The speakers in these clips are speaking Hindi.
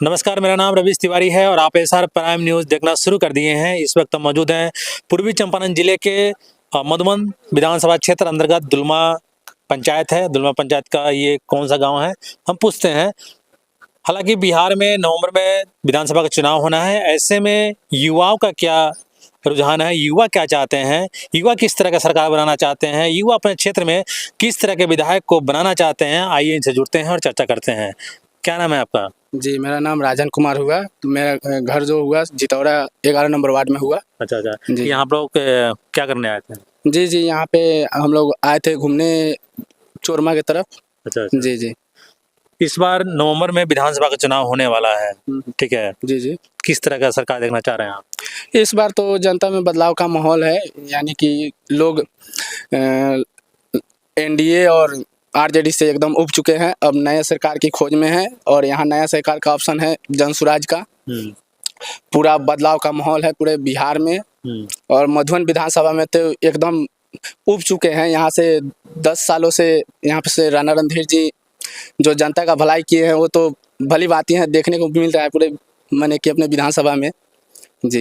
नमस्कार, मेरा नाम रवीश तिवारी है और आप एसआर प्राइम न्यूज़ देखना शुरू कर दिए हैं। इस वक्त हम मौजूद हैं पूर्वी चंपारण जिले के मधुबन विधानसभा क्षेत्र अंतर्गत दुलमा पंचायत है। दुलमा पंचायत का ये कौन सा गांव है, हम पूछते हैं। हालांकि बिहार में नवंबर में विधानसभा का चुनाव होना है, ऐसे में युवाओं का क्या रुझान है, युवा क्या चाहते हैं, युवा किस तरह का सरकार बनाना चाहते हैं, युवा अपने क्षेत्र में किस तरह के विधायक को बनाना चाहते हैं, आइए इनसे जुड़ते हैं और चर्चा करते हैं। क्या नाम है आपका? जी, मेरा नाम राजन कुमार हुआ। मेरा घर जो हुआ जितौरा 11 नंबर वार्ड में हुआ। अच्छा। जी। यहाँ आप लोग क्या करने आए थे? जी, यहाँ पे हम लोग आए थे घूमने चोरमा की तरफ। अच्छा। जी। इस बार नवंबर में विधानसभा का चुनाव होने वाला है, ठीक है। जी। किस तरह का सरकार देखना चाह रहे हैं आप? इस बार तो जनता में बदलाव का माहौल है, यानी कि लोग एनडीए और आरजेडी से एकदम उब चुके हैं। अब नए सरकार की खोज में है और यहाँ नया सरकार का ऑप्शन है जनसुराज का। पूरा बदलाव का माहौल है पूरे बिहार में। और मधुबन विधानसभा में तो एकदम उब चुके हैं। यहाँ से 10 सालों से यहाँ पे से राणा रणधीर जी जो जनता का भलाई किए हैं, वो तो भली बात है, देखने को मिल रहा है पूरे मैंने कि अपने विधानसभा में। जी।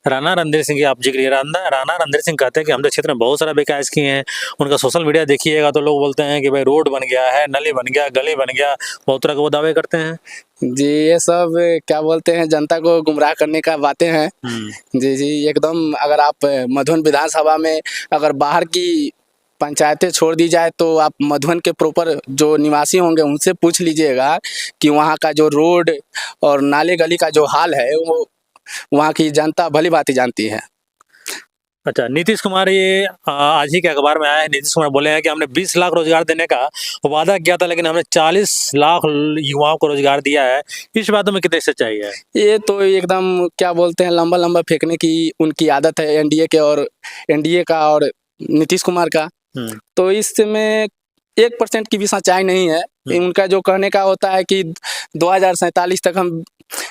राणा रणधीर सिंह की आप जिक्र किए। राणा रणधीर सिंह कहते हैं कि हमने क्षेत्र में बहुत सारा विकास किए हैं। उनका सोशल मीडिया देखिएगा तो लोग बोलते हैं कि भाई रोड बन गया है, नली बन गया, गली बन गया, बहुत तरह के वो दावे करते हैं। जी, ये सब क्या बोलते हैं, जनता को गुमराह करने का बातें हैं। जी एकदम। अगर आप मधुबन विधानसभा में अगर बाहर की पंचायतें छोड़ दी जाए तो आप मधुबन के प्रॉपर जो निवासी होंगे उनसे पूछ लीजिएगा कि वहाँ का जो रोड और नाले गली का जो हाल है वो वहाँ की जनता भली भांति जानती है। अच्छा, नीतीश कुमार ये आज ही के अखबार में आया है। नीतीश कुमार बोले हैं कि हमने 20 लाख रोजगार देने का वादा किया था, लेकिन हमने 40 लाख युवाओं को रोजगार दिया है। इस बातों में कितनी सच्चाई है? ये तो एकदम क्या बोलते हैं, लंबा फेंकने की उनकी आदत है एनडीए का और नीतीश कुमार का। तो इसमें 1% की भी सच्चाई नहीं है। उनका जो कहने का होता है कि 2047 तक हम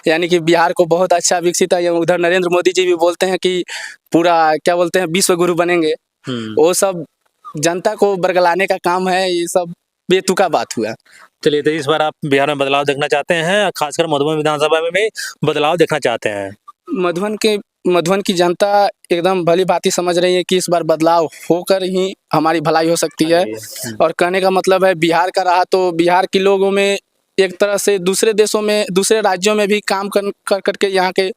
यानी कि बिहार को बहुत अच्छा विकसित है। उधर नरेंद्र मोदी जी भी बोलते हैं कि पूरा क्या बोलते हैं विश्व गुरु बनेंगे। वो सब जनता को बरगलाने का काम है। ये सब बेतुका बात हुआ। चलिए, तो इस बार आप बिहार में बदलाव देखना चाहते हैं, खासकर मधुबन विधानसभा में भी बदलाव देखना चाहते हैं? मधुबन की जनता एकदम भली भांति समझ रही है कि इस बार बदलाव होकर ही हमारी भलाई हो सकती है। और कहने का मतलब है, बिहार का रहा तो बिहार के लोगों में एक तरह से दूसरे देशों में दूसरे राज्यों में भी काम कर करके यहाँ के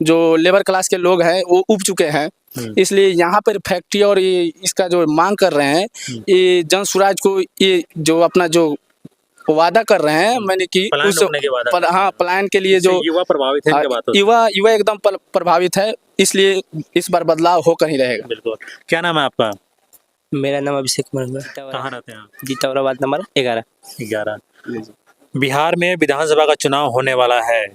जो लेबर क्लास के लोग हैं वो उब चुके हैं। इसलिए यहाँ पर फैक्ट्री और ये इसका जो मांग कर रहे हैं, ये जनसुराज को ये जो अपना जो वादा कर रहे हैं, मैंने कि उस पलायन के लिए जो युवा प्रभावित है, युवा एकदम प्रभावित है। इसलिए इस बार बदलाव होकर ही रहेगा। बिल्कुल। क्या नाम है आपका? मेरा नाम अभिषेक कुमार है। कहाँ रहते हैं आप? जितौरा वार्ड नंबर 11। बिहार में विधानसभा का चुनाव होने वाला है।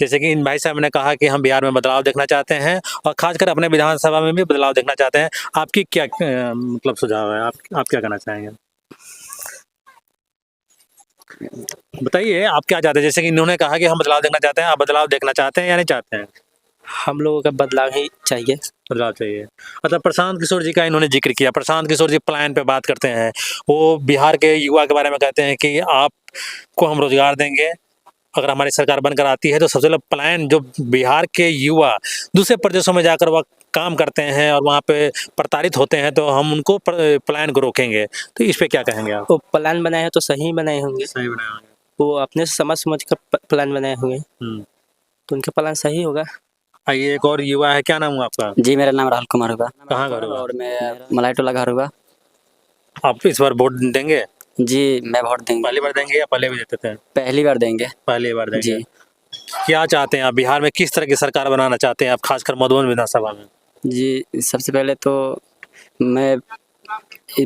जैसे कि इन भाई साहब ने कहा कि हम बिहार में बदलाव देखना चाहते हैं और खासकर अपने विधानसभा में भी बदलाव देखना चाहते हैं। आपकी क्या मतलब सुझाव है? आप क्या कहना चाहेंगे, बताइए। आप क्या चाहते हैं? जैसे कि इन्होंने कहा कि हम बदलाव देखना चाहते हैं, आप बदलाव देखना चाहते हैं या नहीं चाहते हैं? हम लोगों का बदलाव ही चाहिए। बदलाव चाहिए। मतलब प्रशांत किशोर जी का इन्होंने जिक्र किया। प्रशांत किशोर जी पलायन पे बात करते हैं। वो बिहार के युवा के बारे में कहते हैं कि आपको हम रोजगार देंगे, अगर हमारी सरकार बनकर आती है तो सबसे पहले पलायन, जो बिहार के युवा दूसरे प्रदेशों में जाकर वह काम करते हैं और वहाँ पे प्रताड़ित होते हैं, तो हम उनको पलायन को रोकेंगे। तो इस पे क्या कहेंगे आप? वो प्लान बनाए हैं तो सही बनाए होंगे। सही बनाए होंगे। वो अपने से समझ कर प्लान बनाए हुए हैं, तो उनका प्लान सही होगा। आइए, एक और युवा है। क्या नाम हुआ आपका? जी, मेरा नाम राहुल कुमार होगा। कहाँ घर होगा? और मैं मलाईटोला घर होगा। आप इस बार वोट देंगे? जी, मैं वोट देंगे। पहली बार देंगे या पहले भी देते थे? पहली बार देंगे। पहली बार देंगे। जी। क्या चाहते हैं आप बिहार में, किस तरह की सरकार बनाना चाहते हैं आप, खासकर मधुबन विधानसभा में? जी, सबसे पहले तो मैं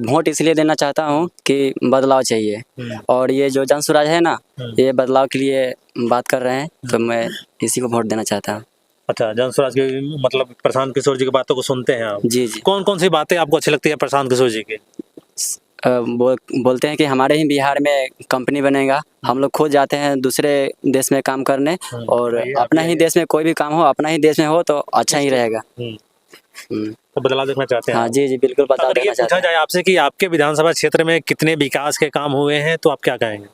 वोट इसलिए देना चाहता हूँ कि बदलाव चाहिए। और ये जो जनसुराज है ना, ये बदलाव के लिए बात कर रहे हैं, तो मैं इसी को वोट देना चाहता हूँ। अच्छा, जनसुराज की मतलब प्रशांत किशोर जी की बातों को सुनते हैं आप? जी। कौन कौन सी बातें आपको अच्छी लगती है प्रशांत किशोर जी की? बोलते हैं कि हमारे ही बिहार में कंपनी बनेगा। हम लोग खुद जाते हैं दूसरे देश में काम करने, और अपना ही देश में कोई भी काम हो, अपना ही देश में हो तो अच्छा ही रहेगा। तो बदलाव देखना चाहते हैं? हाँ जी, बिल्कुल बदलाव देखना चाहते हैं। पूछा जाए आपसे कि आपके विधानसभा क्षेत्र में कितने विकास के काम हुए हैं, तो आप क्या कहेंगे?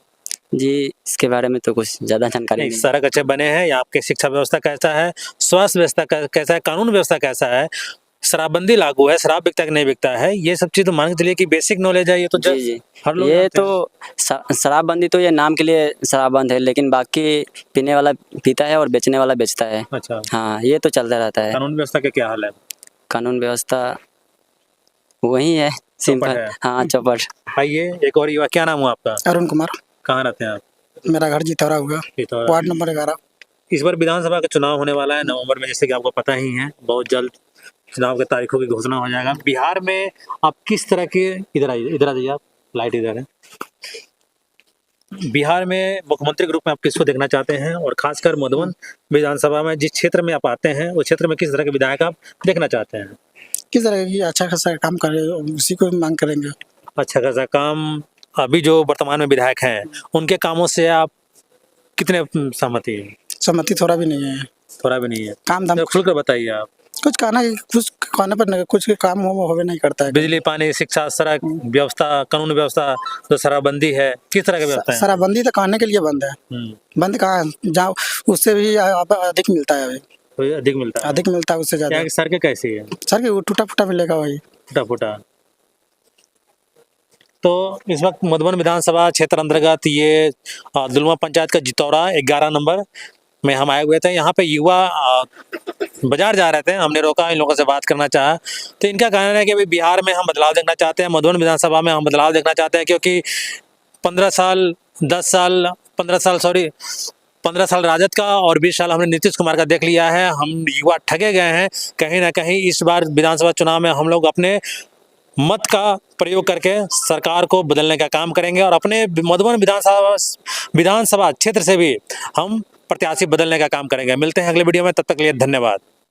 जी इसके बारे में तो कुछ ज़्यादा जानकारी नहीं, नहीं। सड़क अच्छे बने हैं, यहाँ आपके शिक्षा व्यवस्था कैसा है, स्वास्थ्य व्यवस्था कैसा है, कानून व्यवस्था कैसा है, शराबबंदी लागू है, शराब बिकता है कि नहीं बिकता है, ये सब चीज़ तो मान के चलिए कि बेसिक नॉलेज है, ये तो जी जी हर लोग ये जानते हैं। तो शराबबंदी तो ये नाम के लिए शराबबंद है, लेकिन बाकी पीने वाला पीता है और बेचने वाला बेचता है। अच्छा, हाँ ये तो चलता रहता है। कानून व्यवस्था का क्या हाल है? कानून व्यवस्था वही है, सिंपल। है। हाँ चौपट। आइए, एक और युवा, क्या नाम हुआ आपका? अरुण कुमार, कहाँ रहते हैं आप? मेरा घर जितौरा हुआ, पिथौरा। Ward number 11। इस बार विधानसभा का चुनाव होने वाला है नवंबर में, जैसे कि आपको पता ही है, बहुत जल्द चुनाव की तारीखों की घोषणा हो जाएगा। बिहार में आप किस तरह के, इधर आइए, इधर आ जाइए आप, लाइट इधर है। बिहार में मुख्यमंत्री के रूप में आप किसको देखना चाहते हैं, और खासकर मधुबन विधानसभा में जिस क्षेत्र में आप आते हैं उस क्षेत्र में किस तरह के विधायक आप देखना चाहते हैं? किस तरह की अच्छा खासा काम करे उसी को मांग करेंगे। अच्छा खासा काम, अभी जो वर्तमान में विधायक हैं उनके कामों से आप कितने सहमति हैं? सहमति थोड़ा भी नहीं है, थोड़ा भी नहीं है, काम धाम तो खुलकर बताइए आप। कुछ कहने पर नहीं, कुछ काम होवे नहीं करता है। बिजली, पानी, शिक्षा, सड़क व्यवस्था, कानून व्यवस्था, जो शराबबंदी है, किस तरह की व्यवस्था है? शराबबंदी तो कहने के लिए बंद है, बंद कहाँ जाओ, उससे भी अधिक मिलता है अभी, तो अधिक मिलता है, अधिक मिलता है उससे ज्यादा। यहाँ की सड़कें कैसी है? सर के टूटा फूटा मिलेगा वही। फुटा फुटा। तो इस वक्त मधुबन विधानसभा क्षेत्र अंतर्गत ये दुलमा पंचायत का जितौरा 11 नंबर में हम आए हुए थे। यहाँ पे युवा बाजार जा रहे थे, हमने रोका, इन लोगों से बात करना चाहा, तो इनका कहना है कि अभी बिहार में हम बदलाव देखना चाहते हैं, मधुबन विधानसभा में हम बदलाव देखना चाहते हैं, क्योंकि 15 साल 10 साल 15 साल राजद का और 20 साल हमने नीतीश कुमार का देख लिया है। हम युवा ठगे गए हैं कहीं ना कहीं। इस बार विधानसभा चुनाव में हम लोग अपने मत का प्रयोग करके सरकार को बदलने का काम करेंगे, और अपने मधुबन विधानसभा क्षेत्र से भी हम प्रत्याशी बदलने का काम करेंगे। मिलते हैं अगले वीडियो में, तब तक के लिए धन्यवाद।